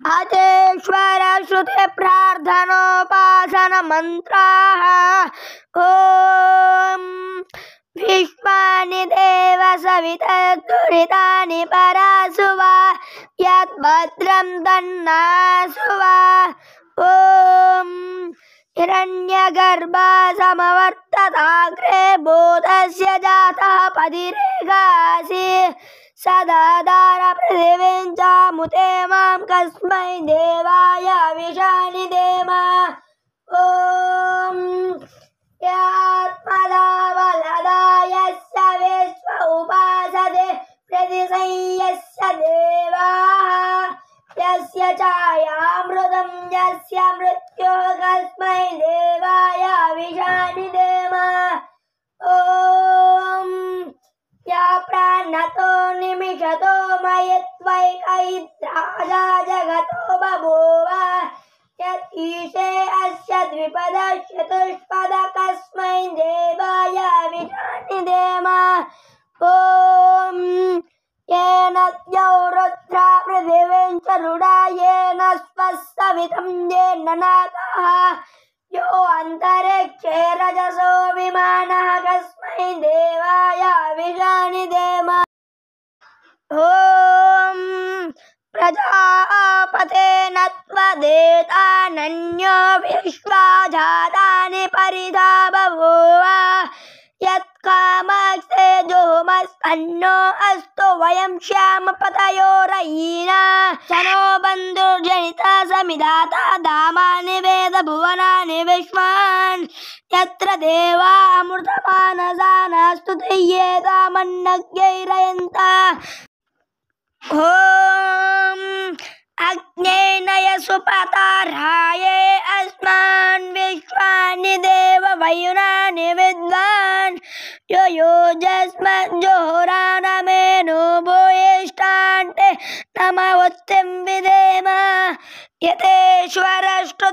अचेश्वर श्रुते प्रार्थनोपासन मंत्राः ॐ विश्वानि देव सवितर्दुरितानि परासुवा यद्भद्रं तन्नासुवा ॐ हिरण्यगर्भा समवर्तताग्रे भूतस्य जातः पतिरेगासि सदाधार पृथिवीं चामुते मां कस्मै देवाय विशानि देम ॐ यात्मदावलदायस्य विश्व उपासते प्रतिसंयस्य देवाः यस्य छायामृतं यस्य मृत्युः कस्मै देवाय विशानि देम ॐ या प्राणतो निमिषतो मयित्वैकैत्राजा जगतो बभूव यतीशे अस्य द्विपदश्चतुष्पद कस्मै देवाय विशानि देम ॐ येन द्यौ रुद्रा पृथिवीं च रुडा येन स्वः सवितं येन नागः यो अन्तरिक्षे रजसो विमानः कस्मै देवाय विशानि देम ॐ प्रजापतेन त्वदेतानन्यो विश्वा जातानि परिधा बभूव यत्कामस्ते जुहुमस्तन्नो अस्तु वयं श्यामपतयो रयिना शनो बन्धुर्जनिता समिधाता धामानि वेद भुवनानि विश्वान् यत्र देवा अमृतमानसानास्तु स्तुत्येतामन्नज्ञैरयन्ता ॐ अग्नेनय सुपताराये अस्मान् विश्वानि देव वयुनानि विद्वान् यो योजस्मज्जोहोरानमेनो भूयिष्ठान्ते नमवत्तिं विधेम यतेश्वरस्तुते